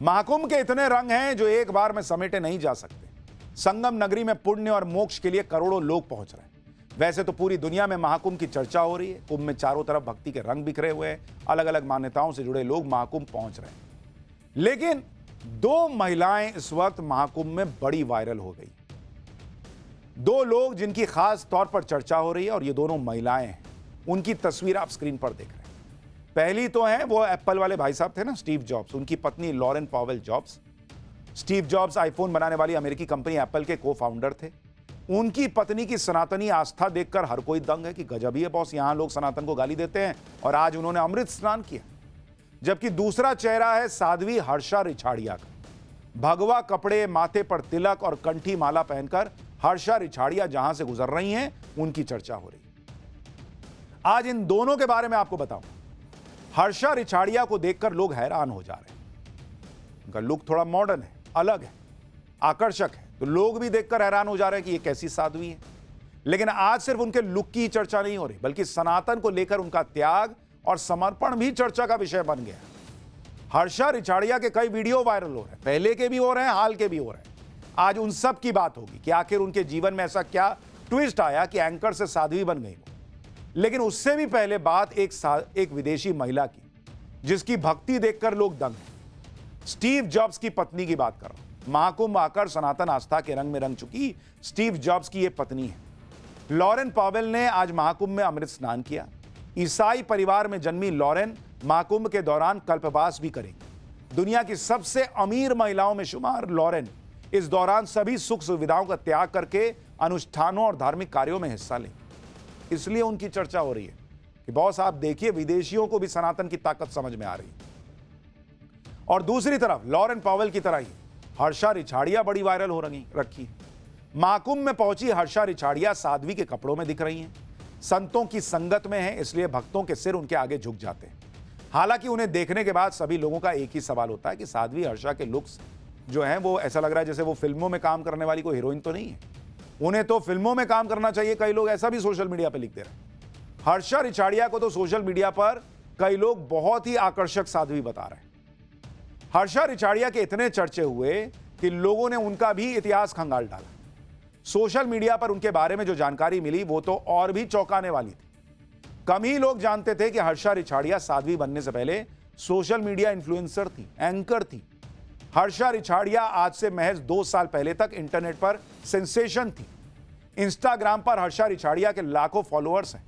महाकुंभ के इतने रंग हैं जो एक बार में समेटे नहीं जा सकते। संगम नगरी में पुण्य और मोक्ष के लिए करोड़ों लोग पहुंच रहे हैं। वैसे तो पूरी दुनिया में महाकुंभ की चर्चा हो रही है। कुंभ में चारों तरफ भक्ति के रंग बिखरे हुए हैं। अलग अलग मान्यताओं से जुड़े लोग महाकुंभ पहुंच रहे हैं। लेकिन दो महिलाएं इस वक्त महाकुंभ में बड़ी वायरल हो गई। दो लोग जिनकी खास तौर पर चर्चा हो रही है और ये दोनों महिलाएं हैं। उनकी तस्वीर आप स्क्रीन पर देख रहे हैं। पहली तो है वो एप्पल वाले भाई साहब थे ना, स्टीव जॉब्स। उनकी पत्नी Lauren Powell Jobs. Steve Jobs iPhone बनाने वाली अमेरिकी कंपनी एप्पल के को फाउंडर थे। उनकी पत्नी की सनातनी आस्था देखकर हर कोई दंग है कि गजब ही है बॉस, यहां लोग सनातन को गाली देते हैं और आज उन्होंने अमृत स्नान किया। जबकि दूसरा चेहरा है साध्वी हर्षा रिछाड़िया का। भगवा कपड़े, माथे पर तिलक और कंठी माला पहनकर हर्षा रिछाड़िया जहां से गुजर रही हैं, उनकी चर्चा हो रही है। आज इन दोनों के बारे में आपको बताऊं। हर्षा रिछाड़िया को देखकर लोग हैरान हो जा रहे हैं। उनका लुक थोड़ा मॉडर्न है, अलग है, आकर्षक है, तो लोग भी देखकर हैरान हो जा रहे हैं कि ये कैसी साध्वी है। लेकिन आज सिर्फ उनके लुक की चर्चा नहीं हो रही, बल्कि सनातन को लेकर उनका त्याग और समर्पण भी चर्चा का विषय बन गया। हर्षा रिछाड़िया के कई वीडियो वायरल हो रहे हैं, पहले के भी हो रहे हैं, हाल के भी हो रहे हैं। आज उन सब की बात होगी कि आखिर उनके जीवन में ऐसा क्या ट्विस्ट आया कि एंकर से साध्वी बन गई वो। लेकिन उससे भी पहले बात एक विदेशी महिला की, जिसकी भक्ति देखकर लोग दंग हैं। स्टीव जॉब्स की पत्नी की बात कर रहा हूं। महाकुंभ आकर सनातन आस्था के रंग में रंग चुकी स्टीव जॉब्स की यह पत्नी है। लॉरेन पॉवेल ने आज महाकुंभ में अमृत स्नान किया। ईसाई परिवार में जन्मी लॉरेन महाकुंभ के दौरान कल्पवास भी करेंगी। दुनिया की सबसे अमीर महिलाओं में शुमार लॉरेन इस दौरान सभी सुख सुविधाओं का त्याग करके अनुष्ठानों और धार्मिक कार्यों में हिस्सा लेंगे। इसलिए उनकी चर्चा हो रही है कि बॉस आप देखिए, विदेशियों को भी सनातन की ताकत समझ में आ रही है। और दूसरी तरफ लॉरेन पॉवेल की तरह ही हर्षा रिछाड़िया बड़ी वायरल हो रखी है। महाकुंभ में पहुंची हर्षा रिछाड़िया साध्वी के कपड़ों में दिख रही हैं। संतों की संगत में है, इसलिए भक्तों के सिर उनके आगे झुक जाते हैं। हालांकि उन्हें देखने के बाद सभी लोगों का एक ही सवाल होता है कि साध्वी हर्षा के लुक्स जो हैं वो ऐसा लग रहा है जैसे वो फिल्मों में काम करने वाली कोई हीरोइन तो नहीं है। उन्हें तो फिल्मों में काम करना चाहिए, कई लोग ऐसा भी सोशल मीडिया पर लिख दे रहे हैं। हर्षा रिछाड़िया को तो सोशल मीडिया पर कई लोग बहुत ही आकर्षक साध्वी बता रहे हैं। हर्षा रिछाड़िया के इतने चर्चे हुए कि लोगों ने उनका भी इतिहास खंगाल डाला। सोशल मीडिया पर उनके बारे में जो जानकारी मिली वो तो और भी चौंकाने वाली थी। कम ही लोग जानते थे कि हर्षा रिछाड़िया साध्वी बनने से पहले सोशल मीडिया इन्फ्लुएंसर थी, एंकर थी। हर्षा रिछाड़िया आज से महज 2 साल पहले तक इंटरनेट पर सेंसेशन थी। इंस्टाग्राम पर हर्षा रिछाड़िया के लाखों फॉलोअर्स हैं।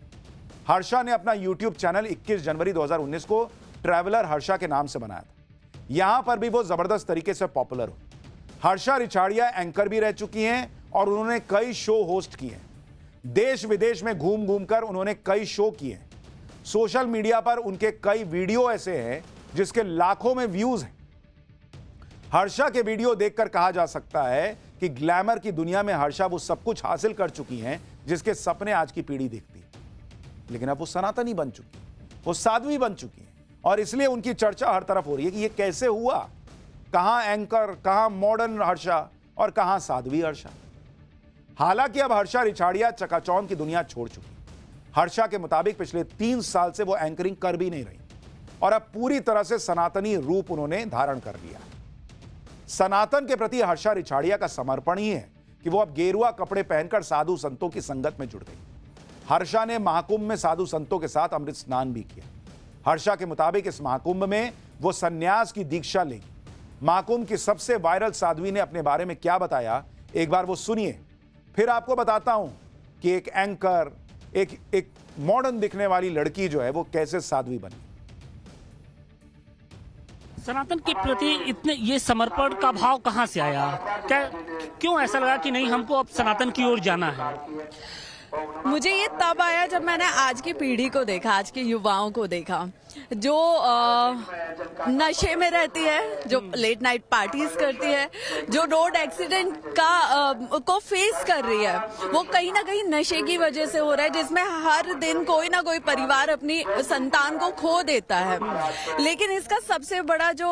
हर्षा ने अपना यूट्यूब चैनल 21 जनवरी 2019 को ट्रैवलर हर्षा के नाम से बनाया था। यहां पर भी वो जबरदस्त तरीके से पॉपुलर हुई। हर्षा रिछाड़िया एंकर भी रह चुकी हैं और उन्होंने कई शो होस्ट किए हैं। देश विदेश में घूम घूम कर उन्होंने कई शो किए हैं। सोशल मीडिया पर उनके कई वीडियो ऐसे हैं जिसके लाखों में व्यूज हैं। हर्षा के वीडियो देखकर कहा जा सकता है कि ग्लैमर की दुनिया में हर्षा वो सब कुछ हासिल कर चुकी हैं जिसके सपने आज की पीढ़ी देखती है। लेकिन अब वो सनातनी बन चुकी है, वो साध्वी बन चुकी है और इसलिए उनकी चर्चा हर तरफ हो रही है कि ये कैसे हुआ। कहां एंकर, कहां मॉडर्न हर्षा और कहां साध्वी हर्षा। हालांकि अब हर्षा रिछाड़िया चकाचौंध की दुनिया छोड़ चुकी। हर्षा के मुताबिक पिछले 3 साल से वो एंकरिंग कर भी नहीं रही और अब पूरी तरह से सनातनी रूप उन्होंने धारण कर लिया। सनातन के प्रति हर्षा रिछाड़िया का समर्पण ही है कि वो अब गेरुआ कपड़े पहनकर साधु संतों की संगत में जुड़ गई। हर्षा ने महाकुंभ में साधु संतों के साथ अमृत स्नान भी किया। हर्षा के मुताबिक इस महाकुंभ में वो संन्यास की दीक्षा लेगी। महाकुंभ की सबसे वायरल साध्वी ने अपने बारे में क्या बताया, एक बार वो सुनिए, फिर आपको बताता हूं कि एक एंकर, एक मॉडर्न दिखने वाली लड़की जो है वो कैसे साध्वी बनी। सनातन के प्रति इतने ये समर्पण का भाव कहाँ से आया? क्या क्यों ऐसा लगा कि नहीं हमको अब सनातन की ओर जाना है? मुझे ये तब आया जब मैंने आज की पीढ़ी को देखा, आज के युवाओं को देखा जो नशे में रहती है, जो लेट नाइट पार्टीज करती है, जो रोड एक्सीडेंट को फेस कर रही है। वो कहीं ना कहीं नशे की वजह से हो रहा है, जिसमें हर दिन कोई ना कोई परिवार अपनी संतान को खो देता है। लेकिन इसका सबसे बड़ा जो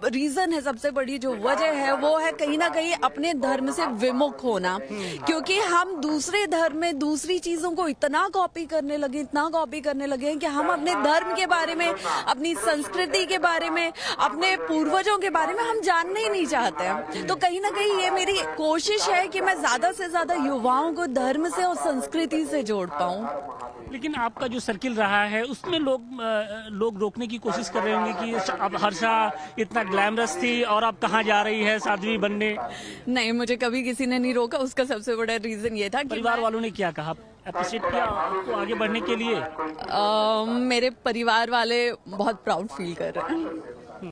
रीजन है, सबसे बड़ी जो वजह है, वो है कहीं ना कहीं अपने धर्म से विमुख होना। क्योंकि हम दूसरे धर्म में दूसरी चीजों को इतना कॉपी करने लगे हैं कि हम अपने धर्म के बारे बारे में, अपनी संस्कृति के बारे में, अपने पूर्वजों के बारे में हम जानना ही नहीं चाहते हैं। तो कहीं ना कहीं ये मेरी कोशिश है कि मैं ज्यादा से ज्यादा युवाओं को धर्म से और संस्कृति से जोड़ पाऊं। लेकिन आपका जो सर्किल रहा है उसमें लोग रोकने की कोशिश कर रहे होंगे कि अब हर्षा इतना ग्लैमरस थी और अब कहाँ जा रही है साध्वी बनने। नहीं, मुझे कभी किसी ने नहीं रोका। उसका सबसे बड़ा रीजन ये था कि परिवार वालों ने क्या कहा, अप्रिशिएट किया आपको आगे बढ़ने के लिए? मेरे परिवार वाले बहुत प्राउड फील कर रहे हैं।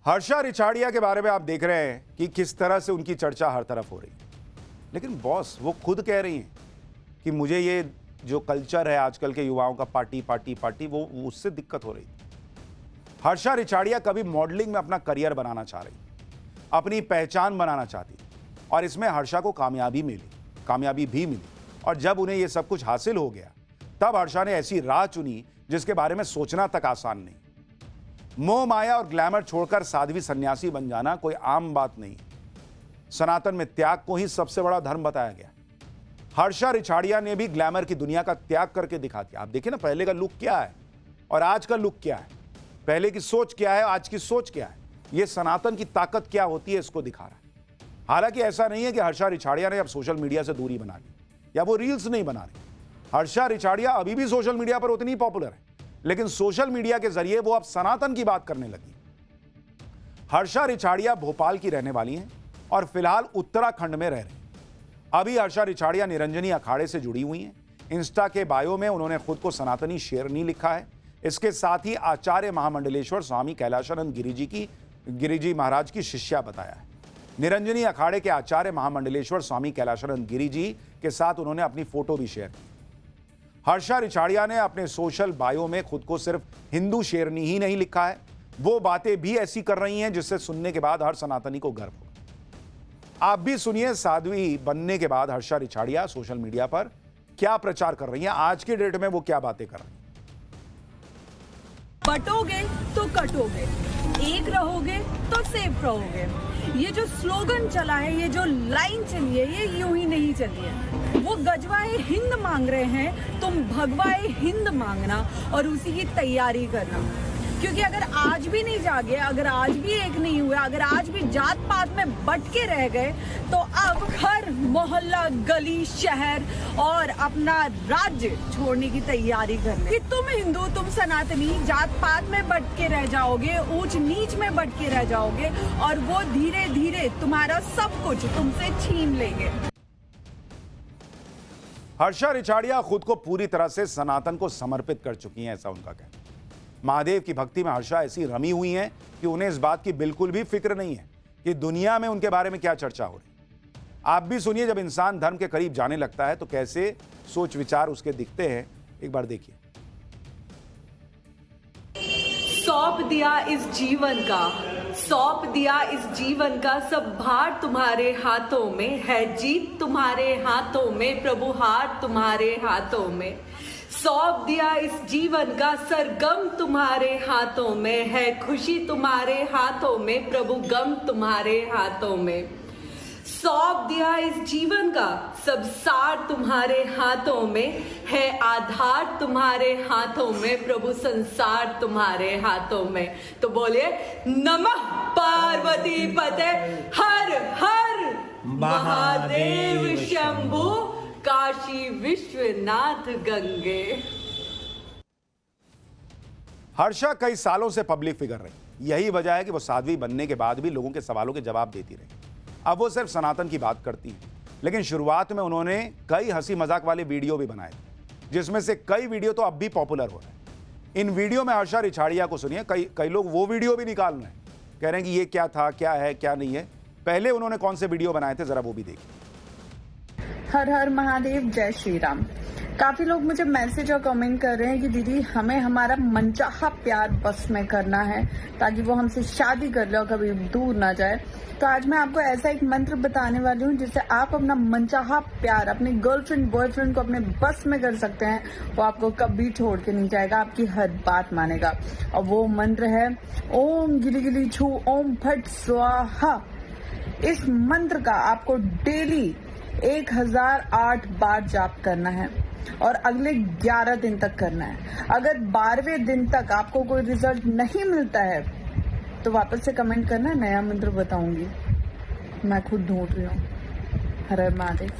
हर्षा रिछाड़िया के बारे में आप देख रहे हैं कि किस तरह से उनकी चर्चा हर तरफ हो रही है। लेकिन बॉस वो खुद कह रही हैं कि मुझे ये जो कल्चर है आजकल के युवाओं का पार्टी पार्टी पार्टी, वो उससे दिक्कत हो रही है। हर्षा रिछाड़िया कभी मॉडलिंग में अपना करियर बनाना चाह रही, अपनी पहचान बनाना चाहती, और इसमें हर्षा को कामयाबी भी मिली। और जब उन्हें यह सब कुछ हासिल हो गया तब हर्षा ने ऐसी राह चुनी जिसके बारे में सोचना तक आसान नहीं। मोह माया और ग्लैमर छोड़कर साध्वी सन्यासी बन जाना कोई आम बात नहीं। सनातन में त्याग को ही सबसे बड़ा धर्म बताया गया। हर्षा रिछाड़िया ने भी ग्लैमर की दुनिया का त्याग करके दिखा दिया। आप देखिए ना, पहले का लुक क्या है और आज का लुक क्या है, पहले की सोच क्या है, आज की सोच क्या है। यह सनातन की ताकत क्या होती है इसको दिखा रहा है। हालांकि ऐसा नहीं है कि हर्षा रिछाड़िया ने अब सोशल मीडिया से दूरी बना ली या वो रील्स नहीं बना रही। हर्षा रिछाड़िया अभी भी सोशल मीडिया पर उतनी पॉपुलर है, लेकिन सोशल मीडिया के जरिए वो अब सनातन की बात करने लगी। हर्षा रिछाड़िया भोपाल की रहने वाली हैं और फिलहाल उत्तराखंड में रह रही। अभी हर्षा रिछाड़िया निरंजनी अखाड़े से जुड़ी हुई हैं। इंस्टा के बायो में उन्होंने खुद को सनातनी शेरनी लिखा है। इसके साथ ही आचार्य महामंडलेश्वर स्वामी कैलाशानंद गिरिजी महाराज की शिष्या बताया है। निरंजनी अखाड़े के आचार्य महामंडलेश्वर स्वामी कैलाशानंद गिरिजी के साथ उन्होंने अपनी फोटो भी शेयर की। हर्षा रिछाड़िया ने अपने सोशल बायो में खुद को सिर्फ हिंदू शेरनी ही नहीं लिखा है, वो बातें भी ऐसी कर रही हैं जिससे सुनने के बाद हर सनातनी को गर्व होगा। आप भी सुनिए साध्वी बनने के बाद हर्षा रिछाड़िया सोशल मीडिया पर क्या प्रचार कर रही हैं, आज के डेट में वो क्या बातें कर रही हैं। बटोगे तो कटोगे, एक रहोगे तो सेफ रहोगे। ये जो स्लोगन चला है, ये जो लाइन चली है, ये यूं ही नहीं चली है। वो गजवाए हिंद मांग रहे हैं, तुम भगवाए हिंद मांगना और उसी की तैयारी करना। क्योंकि अगर आज भी नहीं जागे, अगर आज भी एक नहीं हुए, अगर आज भी जात पात में बट के रह गए, तो अब घर मोहल्ला गली शहर और अपना राज्य छोड़ने की तैयारी करने कि तुम हिंदू, तुम सनातनी जात पात में बट के रह जाओगे, ऊंच नीच में बट के रह जाओगे और वो धीरे धीरे तुम्हारा सब कुछ तुमसे छीन लेंगे। हर्षा रिछाड़िया खुद को पूरी तरह से सनातन को समर्पित कर चुकी हैं, ऐसा उनका कहना। महादेव की भक्ति में हर्षा ऐसी रमी हुई हैं कि उन्हें इस बात की बिल्कुल भी फिक्र नहीं है कि दुनिया में उनके बारे में क्या चर्चा हो रही। आप भी सुनिए, जब इंसान धर्म के करीब जाने लगता है तो कैसे सोच विचार उसके दिखते हैं, एक बार देखिए। सौंप दिया इस जीवन का, सौंप दिया इस जीवन का, सब भार तुम्हारे हाथों में है, जीत तुम्हारे हाथों में, प्रभु हार तुम्हारे हाथों में। सौंप दिया इस जीवन का, सरगम तुम्हारे हाथों में है, खुशी तुम्हारे हाथों में, प्रभु गम तुम्हारे हाथों में। सौंप दिया इस जीवन का, सब सार तुम्हारे हाथों में है, आधार तुम्हारे हाथों में, प्रभु संसार तुम्हारे हाथों में। तो बोलिए नमः पार्वती पते, हर हर महादेव शंभु, काशी विश्वनाथ गंगे। हर्षा कई सालों से पब्लिक फिगर रही। यही वजह है कि वो साध्वी बनने के बाद भी लोगों के सवालों के जवाब देती रही। अब वो सिर्फ सनातन की बात करती है, लेकिन शुरुआत में उन्होंने कई हंसी मजाक वाले वीडियो भी बनाए, जिसमें से कई वीडियो तो अब भी पॉपुलर हो रहे हैं। इन वीडियो में हर्षा रिछाड़िया को सुनिए, कई लोग वो वीडियो भी निकाल रहे हैं, कह रहे हैं कि ये क्या था, क्या है, क्या नहीं है। पहले उन्होंने कौन से वीडियो बनाए थे, जरा वो भी देखिए। हर हर महादेव, जय श्री राम। काफी लोग मुझे मैसेज और कमेंट कर रहे हैं कि दीदी हमें हमारा मनचाहा प्यार बस में करना है ताकि वो हमसे शादी कर ले और कभी दूर ना जाए। तो आज मैं आपको ऐसा एक मंत्र बताने वाली हूँ जिससे आप अपना मनचाहा प्यार अपने गर्लफ्रेंड बॉयफ्रेंड को अपने बस में कर सकते हैं। वो आपको कभी छोड़ के नहीं जाएगा, आपकी हर बात मानेगा। और वो मंत्र है ओम गिली गिली छू ओम फट स्वाहा। इस मंत्र का आपको डेली 1008 बार जाप करना है। और अगले 11 दिन तक करना है। अगर 12वें दिन तक आपको कोई रिजल्ट नहीं मिलता है तो वापस से कमेंट करना, नया मंत्र बताऊंगी। मैं खुद ढूंढ रही हूँ। हर हर महादेव।